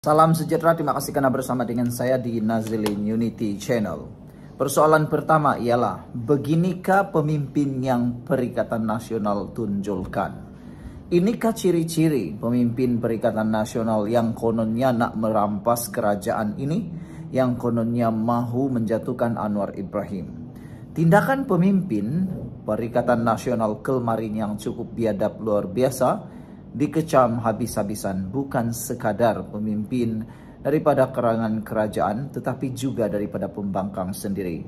Salam sejahtera, terima kasih karena bersama dengan saya di Nazilin Unity Channel. Persoalan pertama ialah, beginikah pemimpin yang Perikatan Nasional tunjulkan? Inikah ciri-ciri pemimpin Perikatan Nasional yang kononnya nak merampas kerajaan ini, yang kononnya mahu menjatuhkan Anwar Ibrahim? Tindakan pemimpin Perikatan Nasional kemarin yang cukup biadab luar biasa, dikecam habis-habisan, bukan sekadar pemimpin daripada kalangan kerajaan, tetapi juga daripada pembangkang sendiri.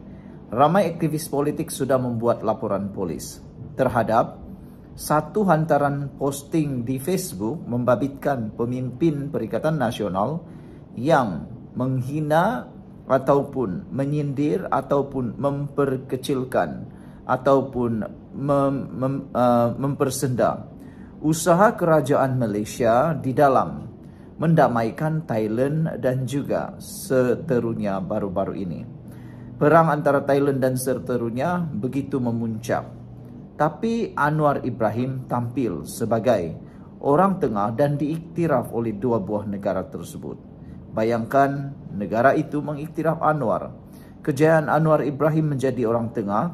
Ramai aktivis politik sudah membuat laporan polis terhadap satu hantaran posting di Facebook membabitkan pemimpin Perikatan Nasional yang menghina ataupun menyindir ataupun memperkecilkan ataupun mempersenda usaha kerajaan Malaysia di dalam mendamaikan Thailand dan juga seterunya baru-baru ini. Perang antara Thailand dan seterunya begitu memuncak. Tapi Anwar Ibrahim tampil sebagai orang tengah dan diiktiraf oleh dua buah negara tersebut. Bayangkan negara itu mengiktiraf Anwar. Kejayaan Anwar Ibrahim menjadi orang tengah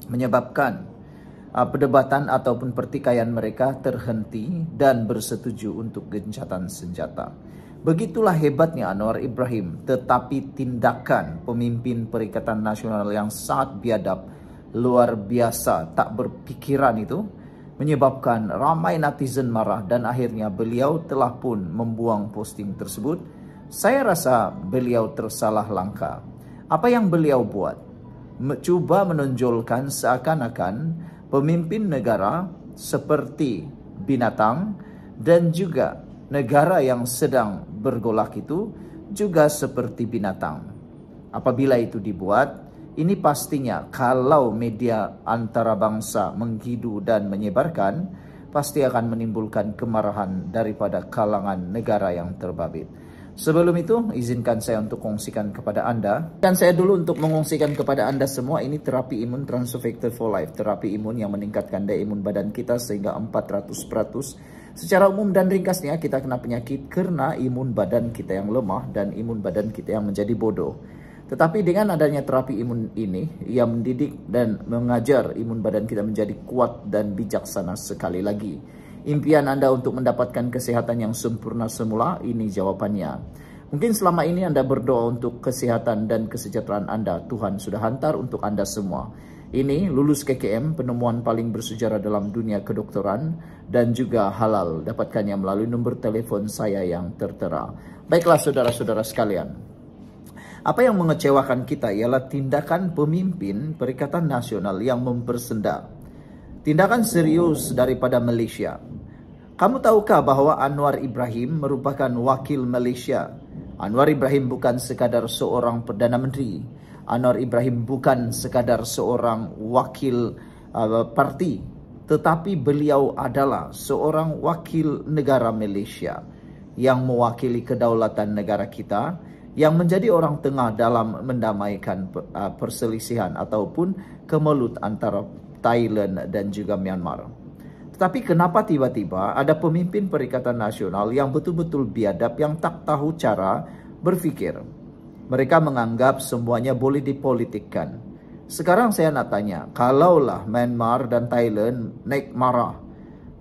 menyebabkan perdebatan ataupun pertikaian mereka terhenti dan bersetuju untuk gencatan senjata. Begitulah hebatnya Anwar Ibrahim, tetapi tindakan pemimpin Perikatan Nasional yang sangat biadab, luar biasa, tak berpikiran itu, menyebabkan ramai netizen marah dan akhirnya beliau telah pun membuang posting tersebut. Saya rasa beliau tersalah langkah. Apa yang beliau buat? Cuba menonjolkan seakan-akan pemimpin negara seperti binatang dan juga negara yang sedang bergolak itu juga seperti binatang. Apabila itu dibuat, ini pastinya kalau media antarabangsa menghidu dan menyebarkan, pasti akan menimbulkan kemarahan daripada kalangan negara yang terbabit. Sebelum itu, izinkan saya untuk kongsikan kepada Anda. Dan saya dulu untuk mengongsikan kepada Anda semua, ini terapi imun Transfactor for Life. Terapi imun yang meningkatkan daya imun badan kita sehingga 400%. Secara umum dan ringkasnya, kita kena penyakit karena imun badan kita yang lemah dan imun badan kita yang menjadi bodoh. Tetapi dengan adanya terapi imun ini, ia mendidik dan mengajar imun badan kita menjadi kuat dan bijaksana sekali lagi. Impian Anda untuk mendapatkan kesehatan yang sempurna semula, ini jawabannya. Mungkin selama ini Anda berdoa untuk kesehatan dan kesejahteraan Anda, Tuhan sudah hantar untuk Anda semua. Ini lulus KKM, penemuan paling bersejarah dalam dunia kedokteran, dan juga halal. Dapatkannya melalui nomor telepon saya yang tertera. Baiklah saudara-saudara sekalian, apa yang mengecewakan kita ialah tindakan pemimpin Perikatan Nasional yang mempersenda. Tindakan serius daripada Malaysia. Kamu tahukah bahwa Anwar Ibrahim merupakan wakil Malaysia? Anwar Ibrahim bukan sekadar seorang Perdana Menteri. Anwar Ibrahim bukan sekadar seorang wakil parti. Tetapi beliau adalah seorang wakil negara Malaysia yang mewakili kedaulatan negara kita, yang menjadi orang tengah dalam mendamaikan perselisihan ataupun kemelut antara Thailand dan juga Myanmar. Tetapi kenapa tiba-tiba ada pemimpin Perikatan Nasional yang betul-betul biadab, yang tak tahu cara berfikir? Mereka menganggap semuanya boleh dipolitikkan. Sekarang saya nak tanya, kalaulah Myanmar dan Thailand naik marah,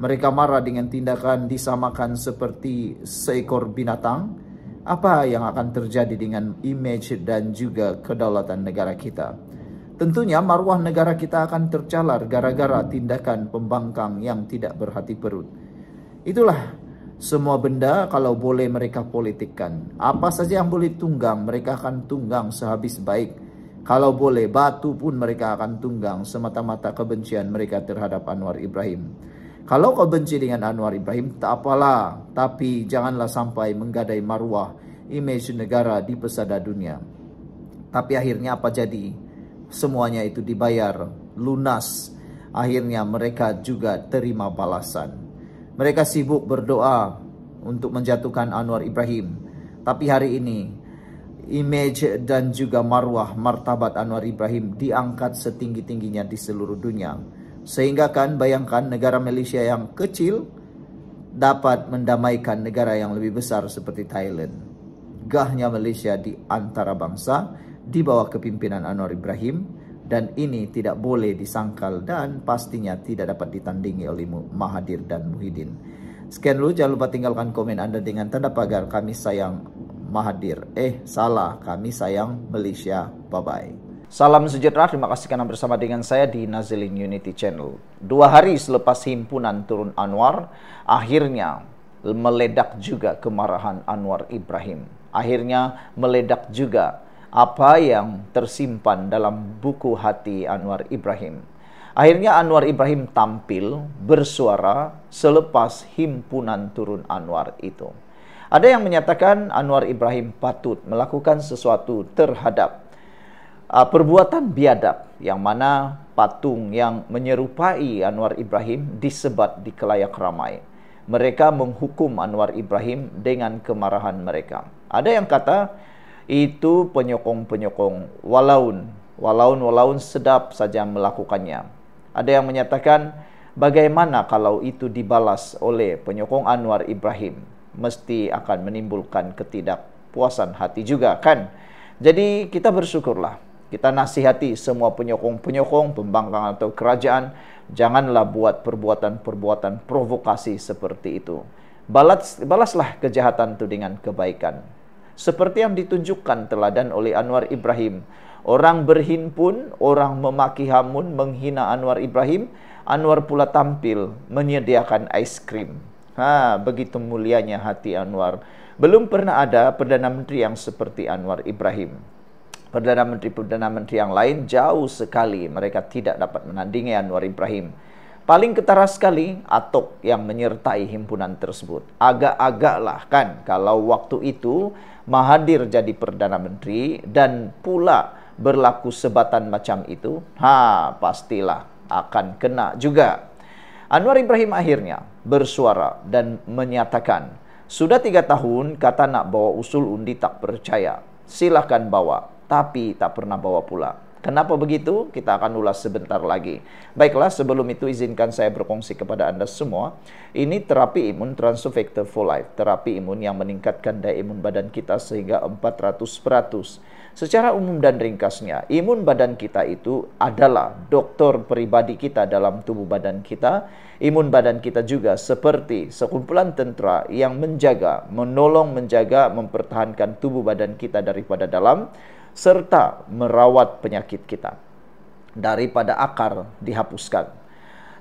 mereka marah dengan tindakan disamakan seperti seekor binatang, apa yang akan terjadi dengan image dan juga kedaulatan negara kita? Tentunya maruah negara kita akan tercalar gara-gara tindakan pembangkang yang tidak berhati perut. Itulah semua benda kalau boleh mereka politikkan. Apa saja yang boleh tunggang, mereka akan tunggang sehabis baik. Kalau boleh batu pun mereka akan tunggang semata-mata kebencian mereka terhadap Anwar Ibrahim. Kalau kau benci dengan Anwar Ibrahim, tak apalah. Tapi janganlah sampai menggadai maruah image negara di pesada dunia. Tapi akhirnya apa jadi? Semuanya itu dibayar lunas. Akhirnya mereka juga terima balasan. Mereka sibuk berdoa untuk menjatuhkan Anwar Ibrahim. Tapi hari ini image dan juga maruah martabat Anwar Ibrahim diangkat setinggi-tingginya di seluruh dunia. Sehingga kan bayangkan negara Malaysia yang kecil dapat mendamaikan negara yang lebih besar seperti Thailand. Gahnya Malaysia di antara bangsa di bawah kepimpinan Anwar Ibrahim, dan ini tidak boleh disangkal dan pastinya tidak dapat ditandingi oleh Mahathir dan Muhyiddin. Sekian dulu, jangan lupa tinggalkan komen Anda dengan tanda pagar kami sayang Mahathir. Salah, kami sayang Malaysia. Bye-bye. Salam sejahtera, terima kasih karena bersama dengan saya di Nazilin Unity Channel. 2 hari selepas himpunan turun Anwar, akhirnya meledak juga kemarahan Anwar Ibrahim. Akhirnya meledak juga apa yang tersimpan dalam buku hati Anwar Ibrahim. Akhirnya Anwar Ibrahim tampil bersuara selepas himpunan turun Anwar itu. Ada yang menyatakan Anwar Ibrahim patut melakukan sesuatu terhadap perbuatan biadab, yang mana patung yang menyerupai Anwar Ibrahim disebat di khalayak ramai. Mereka menghukum Anwar Ibrahim dengan kemarahan mereka. Ada yang kata itu penyokong-penyokong walaun sedap saja melakukannya. Ada yang menyatakan bagaimana kalau itu dibalas oleh penyokong Anwar Ibrahim, mesti akan menimbulkan ketidakpuasan hati juga kan. Jadi kita bersyukurlah, kita nasihati semua penyokong-penyokong pembangkang atau kerajaan, janganlah buat perbuatan-perbuatan provokasi seperti itu. Balaslah kejahatan itu dengan kebaikan. Seperti yang ditunjukkan teladan oleh Anwar Ibrahim. Orang berhimpun, orang memaki hamun, menghina Anwar Ibrahim. Anwar pula tampil menyediakan es krim. Begitu mulianya hati Anwar. Belum pernah ada Perdana Menteri yang seperti Anwar Ibrahim. Perdana Menteri yang lain jauh sekali mereka tidak dapat menandingi Anwar Ibrahim. Paling ketara sekali Atok yang menyertai himpunan tersebut. Agak-agaklah kan kalau waktu itu Mahathir jadi Perdana Menteri dan pula berlaku sebatan macam itu, pastilah akan kena juga. Anwar Ibrahim akhirnya bersuara dan menyatakan, sudah 3 tahun kata nak bawa usul undi tak percaya. Silahkan bawa, tapi tak pernah bawa pula. Kenapa begitu? Kita akan ulas sebentar lagi. Baiklah, sebelum itu izinkan saya berkongsi kepada Anda semua. Ini terapi imun Transofector for Life. Terapi imun yang meningkatkan daya imun badan kita sehingga 400%. Secara umum dan ringkasnya, imun badan kita itu adalah dokter pribadi kita dalam tubuh badan kita. Imun badan kita juga seperti sekumpulan tentara yang menjaga, menolong, menjaga, mempertahankan tubuh badan kita daripada dalam, serta merawat penyakit kita daripada akar dihapuskan.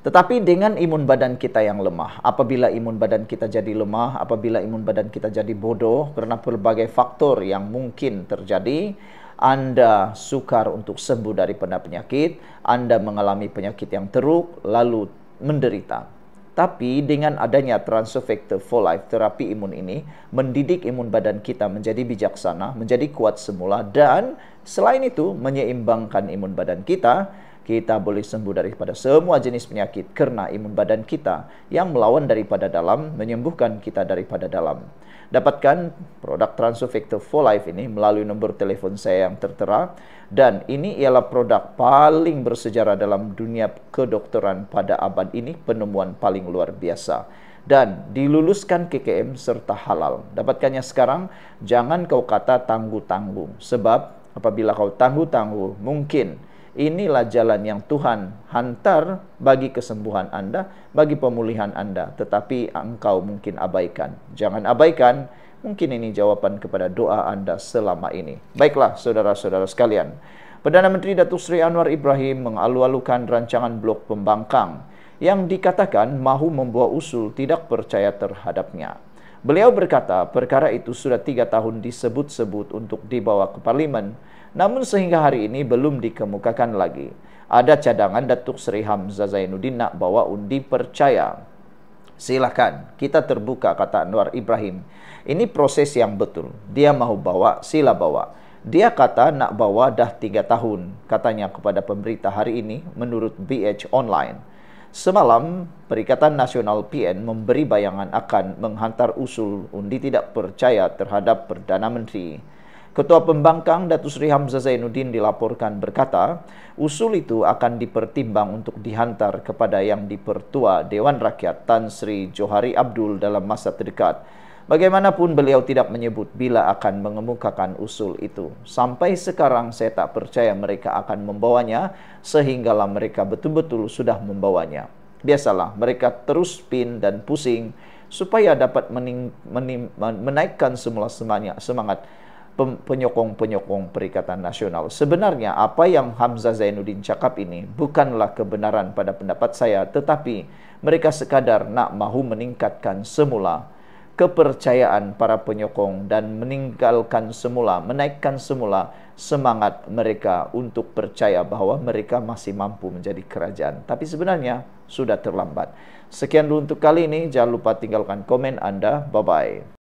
Tetapi dengan imun badan kita yang lemah, apabila imun badan kita jadi lemah, apabila imun badan kita jadi bodoh karena berbagai faktor yang mungkin terjadi, Anda sukar untuk sembuh daripada penyakit, Anda mengalami penyakit yang teruk lalu menderita. Tapi dengan adanya Transofector for Life, terapi imun ini mendidik imun badan kita menjadi bijaksana, menjadi kuat semula, dan selain itu menyeimbangkan imun badan kita. Kita boleh sembuh daripada semua jenis penyakit karena imun badan kita yang melawan daripada dalam, menyembuhkan kita daripada dalam. Dapatkan produk Transofector for Life ini melalui nombor telepon saya yang tertera, dan ini ialah produk paling bersejarah dalam dunia kedokteran pada abad ini, penemuan paling luar biasa dan diluluskan KKM serta halal. Dapatkannya sekarang, jangan kau kata tangguh-tangguh, sebab apabila kau tangguh-tangguh, mungkin inilah jalan yang Tuhan hantar bagi kesembuhan Anda, bagi pemulihan Anda. Tetapi engkau mungkin abaikan. Jangan abaikan, mungkin ini jawaban kepada doa Anda selama ini. Baiklah, saudara-saudara sekalian. Perdana Menteri Datuk Seri Anwar Ibrahim mengalu-alukan rancangan blok pembangkang yang dikatakan mahu membawa usul tidak percaya terhadapnya. Beliau berkata, perkara itu sudah 3 tahun disebut-sebut untuk dibawa ke Parlimen, namun sehingga hari ini belum dikemukakan lagi. Ada cadangan Datuk Seri Hamzah Zainuddin nak bawa undi percaya. Silakan, kita terbuka, kata Anwar Ibrahim. Ini proses yang betul. Dia mahu bawa, sila bawa. Dia kata nak bawa dah 3 tahun, katanya kepada pemberita hari ini menurut BH Online. Semalam, Perikatan Nasional PN memberi bayangan akan menghantar usul undi tidak percaya terhadap Perdana Menteri. Ketua Pembangkang Datuk Seri Hamzah Zainuddin dilaporkan berkata, usul itu akan dipertimbang untuk dihantar kepada Yang di-Pertua Dewan Rakyat Tan Sri Johari Abdul dalam masa terdekat. Bagaimanapun beliau tidak menyebut bila akan mengemukakan usul itu. Sampai sekarang saya tak percaya mereka akan membawanya sehinggalah mereka betul-betul sudah membawanya. Biasalah mereka terus spin dan pusing supaya dapat menaikkan semula semangat penyokong-penyokong Perikatan Nasional. Sebenarnya apa yang Hamzah Zainuddin cakap ini bukanlah kebenaran pada pendapat saya, tetapi mereka sekadar nak mahu meningkatkan semula kepercayaan para penyokong dan menaikkan semula semangat mereka untuk percaya bahawa mereka masih mampu menjadi kerajaan. Tapi sebenarnya sudah terlambat. Sekian dulu untuk kali ini. Jangan lupa tinggalkan komen Anda. Bye-bye.